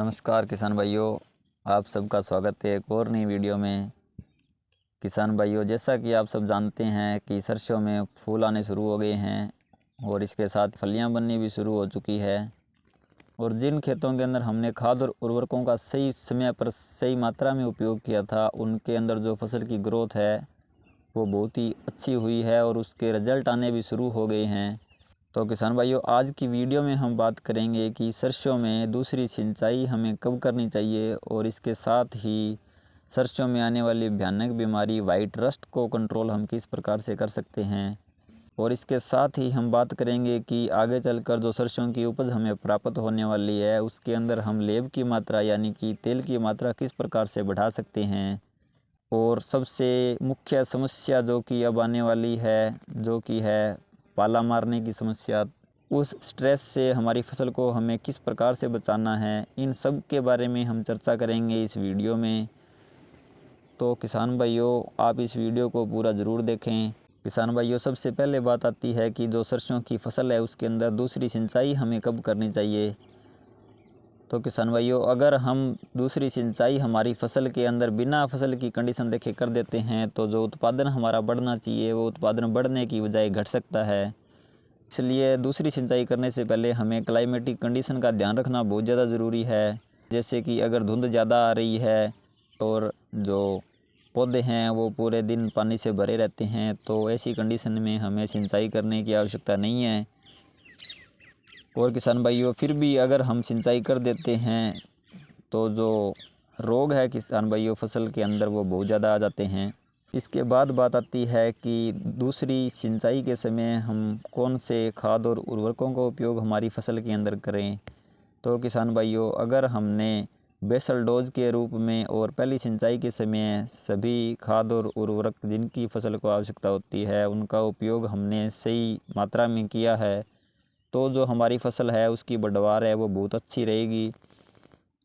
नमस्कार किसान भाइयों, आप सबका स्वागत है एक और नई वीडियो में। किसान भाइयों, जैसा कि आप सब जानते हैं कि सरसों में फूल आने शुरू हो गए हैं और इसके साथ फलियां बननी भी शुरू हो चुकी है। और जिन खेतों के अंदर हमने खाद और उर्वरकों का सही समय पर सही मात्रा में उपयोग किया था, उनके अंदर जो फसल की ग्रोथ है वो बहुत ही अच्छी हुई है और उसके रिजल्ट आने भी शुरू हो गए हैं। तो किसान भाइयों, आज की वीडियो में हम बात करेंगे कि सरसों में दूसरी सिंचाई हमें कब करनी चाहिए और इसके साथ ही सरसों में आने वाली भयानक बीमारी वाइट रस्ट को कंट्रोल हम किस प्रकार से कर सकते हैं। और इसके साथ ही हम बात करेंगे कि आगे चलकर जो सरसों की उपज हमें प्राप्त होने वाली है उसके अंदर हम लेब की मात्रा यानी कि तेल की मात्रा किस प्रकार से बढ़ा सकते हैं। और सबसे मुख्य समस्या जो कि अब आने वाली है, जो कि है पाला मारने की समस्या, उस स्ट्रेस से हमारी फसल को हमें किस प्रकार से बचाना है, इन सब के बारे में हम चर्चा करेंगे इस वीडियो में। तो किसान भाइयों, आप इस वीडियो को पूरा ज़रूर देखें। किसान भाइयों, सबसे पहले बात आती है कि जो सरसों की फसल है उसके अंदर दूसरी सिंचाई हमें कब करनी चाहिए। तो किसान भाइयों, अगर हम दूसरी सिंचाई हमारी फसल के अंदर बिना फसल की कंडीशन देखे कर देते हैं तो जो उत्पादन हमारा बढ़ना चाहिए वो उत्पादन बढ़ने की बजाय घट सकता है। इसलिए दूसरी सिंचाई करने से पहले हमें क्लाइमेटिक कंडीशन का ध्यान रखना बहुत ज़्यादा ज़रूरी है। जैसे कि अगर धुंध ज़्यादा आ रही है और जो पौधे हैं वो पूरे दिन पानी से भरे रहते हैं तो ऐसी कंडीशन में हमें सिंचाई करने की आवश्यकता नहीं है। और किसान भाइयों, फिर भी अगर हम सिंचाई कर देते हैं तो जो रोग है किसान भाइयों फसल के अंदर वो बहुत ज़्यादा आ जाते हैं। इसके बाद बात आती है कि दूसरी सिंचाई के समय हम कौन से खाद और उर्वरकों का उपयोग हमारी फसल के अंदर करें। तो किसान भाइयों, अगर हमने बेसल डोज के रूप में और पहली सिंचाई के समय सभी खाद और उर्वरक जिनकी फसल को आवश्यकता होती है उनका उपयोग हमने सही मात्रा में किया है तो जो हमारी फसल है उसकी पैदावार है वो बहुत अच्छी रहेगी।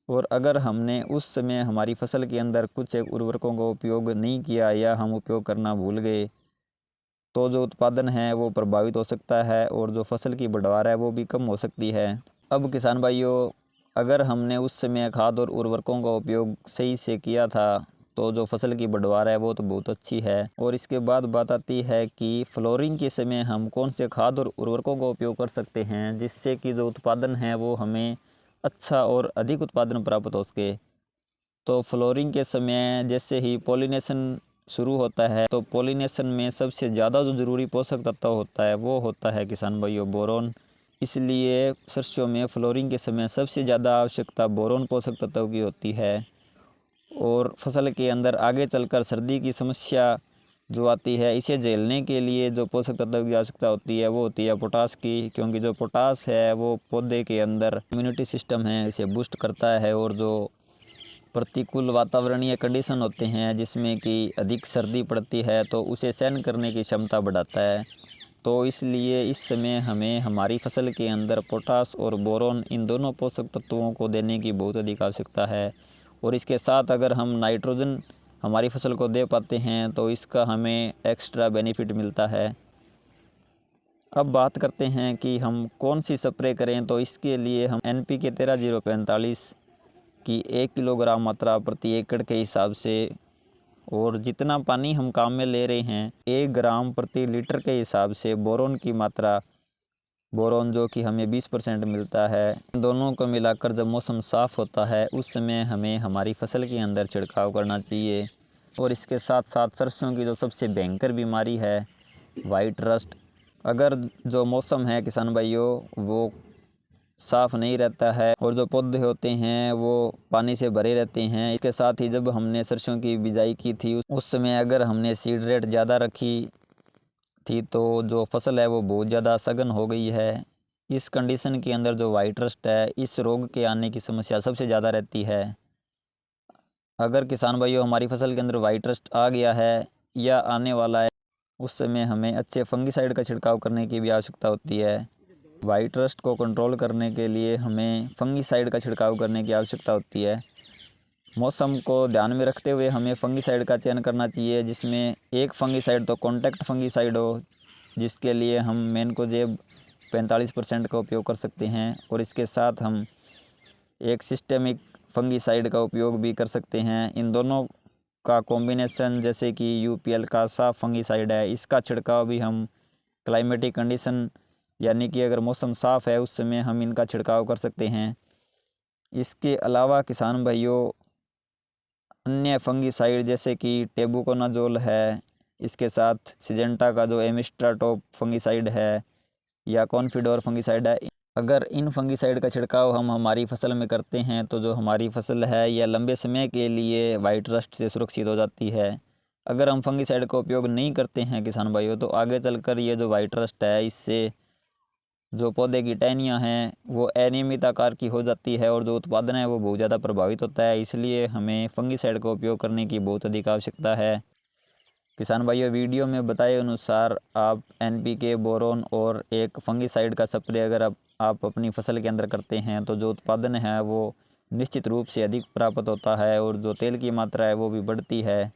और अगर हमने उस समय हमारी फसल के अंदर कुछ एक उर्वरकों का उपयोग नहीं किया या हम उपयोग करना भूल गए तो जो उत्पादन है वो प्रभावित हो सकता है और जो फसल की पैदावार है वो भी कम हो सकती है। अब किसान भाइयों, अगर हमने उस समय खाद और उर्वरकों का उपयोग सही से किया था तो जो फसल की पैदावार है वो तो बहुत अच्छी है। और इसके बाद बात आती है कि फ्लोरिंग के समय हम कौन से खाद और उर्वरकों का उपयोग कर सकते हैं जिससे कि जो उत्पादन है वो हमें अच्छा और अधिक उत्पादन प्राप्त हो सके। तो फ्लोरिंग के समय जैसे ही पॉलिनेशन शुरू होता है तो पॉलिनेशन में सबसे ज़्यादा जो ज़रूरी पोषक तत्व होता है वो होता है किसान भाइयों बोरोन। इसलिए सरसों में फ्लोरिंग के समय सबसे ज़्यादा आवश्यकता बोरोन पोषक तत्व की होती है। और फसल के अंदर आगे चलकर सर्दी की समस्या जो आती है इसे झेलने के लिए जो पोषक तत्व की आवश्यकता होती है वो होती है पोटास की, क्योंकि जो पोटास है वो पौधे के अंदर इम्यूनिटी सिस्टम है इसे बूस्ट करता है। और जो प्रतिकूल वातावरणीय कंडीशन होते हैं जिसमें कि अधिक सर्दी पड़ती है तो उसे सहन करने की क्षमता बढ़ाता है। तो इसलिए इस समय हमें हमारी फसल के अंदर पोटास और बोरोन इन दोनों पोषक तत्वों को देने की बहुत अधिक आवश्यकता है। और इसके साथ अगर हम नाइट्रोजन हमारी फसल को दे पाते हैं तो इसका हमें एक्स्ट्रा बेनिफिट मिलता है। अब बात करते हैं कि हम कौन सी स्प्रे करें। तो इसके लिए हम NPK 13-045 की 1 किलोग्राम मात्रा प्रति एकड़ के हिसाब से और जितना पानी हम काम में ले रहे हैं 1 ग्राम प्रति लीटर के हिसाब से बोरोन की मात्रा, बोरोन जो कि हमें 20% मिलता है, दोनों को मिलाकर जब मौसम साफ़ होता है उस समय हमें हमारी फसल के अंदर छिड़काव करना चाहिए। और इसके साथ साथ सरसों की जो सबसे भयंकर बीमारी है वाइट रस्ट, अगर जो मौसम है किसान भाइयों वो साफ़ नहीं रहता है और जो पौधे होते हैं वो पानी से भरे रहते हैं। इसके साथ ही जब हमने सरसों की बिजाई की थी उस समय अगर हमने सीड रेट ज़्यादा रखी थी तो जो फसल है वो बहुत ज़्यादा सघन हो गई है। इस कंडीशन के अंदर जो वाइट रस्ट है इस रोग के आने की समस्या सबसे ज़्यादा रहती है। अगर किसान भाइयों हमारी फसल के अंदर वाइट रस्ट आ गया है या आने वाला है उस समय हमें अच्छे फंगिसाइड का छिड़काव करने की भी आवश्यकता होती है। वाइट रस्ट को कंट्रोल करने के लिए हमें फंगिसाइड का छिड़काव करने की आवश्यकता होती है। मौसम को ध्यान में रखते हुए हमें फंगिसाइड का चयन करना चाहिए जिसमें एक फंगिसाइड तो कॉन्टैक्ट फंगिसाइड हो, जिसके लिए हम मैनकोजेब 45% का उपयोग कर सकते हैं। और इसके साथ हम एक सिस्टेमिक फंगीसाइड का उपयोग भी कर सकते हैं। इन दोनों का कॉम्बिनेशन जैसे कि यूपीएल का साफ फंगीसाइड है, इसका छिड़काव भी हम क्लाइमेटिक कंडीशन यानी कि अगर मौसम साफ़ है उस समय हम इनका छिड़काव कर सकते हैं। इसके अलावा किसान भाइयों अन्य फंगीसाइड जैसे कि टेबुकोनाजोल है, इसके साथ सिजेंटा का जो एमिस्ट्राटॉप फंगीसाइड है या कॉन्फिडोर फंगीसाइड है, अगर इन फंगीसाइड का छिड़काव हम हमारी फसल में करते हैं तो जो हमारी फसल है यह लंबे समय के लिए वाइट रस्ट से सुरक्षित हो जाती है। अगर हम फंगीसाइड का उपयोग नहीं करते हैं किसान भाइयों तो आगे चलकर ये जो वाइट रस्ट है इससे जो पौधे की टहनियाँ हैं वो अनियमित आकार की हो जाती है और जो उत्पादन है वो बहुत ज़्यादा प्रभावित होता है। इसलिए हमें फंगीसाइड का उपयोग करने की बहुत अधिक आवश्यकता है। किसान भाइयों वीडियो में बताए अनुसार आप एनपीके, बोरोन और एक फंगीसाइड का स्प्रे अगर आप अपनी फसल के अंदर करते हैं तो जो उत्पादन है वो निश्चित रूप से अधिक प्राप्त होता है और जो तेल की मात्रा है वो भी बढ़ती है।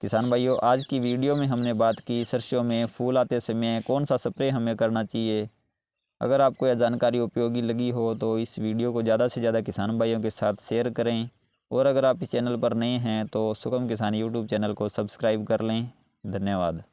किसान भाइयों आज की वीडियो में हमने बात की सरसों में फूल आते समय कौन सा स्प्रे हमें करना चाहिए। अगर आपको यह जानकारी उपयोगी लगी हो तो इस वीडियो को ज़्यादा से ज़्यादा किसान भाइयों के साथ शेयर करें और अगर आप इस चैनल पर नए हैं तो सुगम किसान यूट्यूब चैनल को सब्सक्राइब कर लें। धन्यवाद।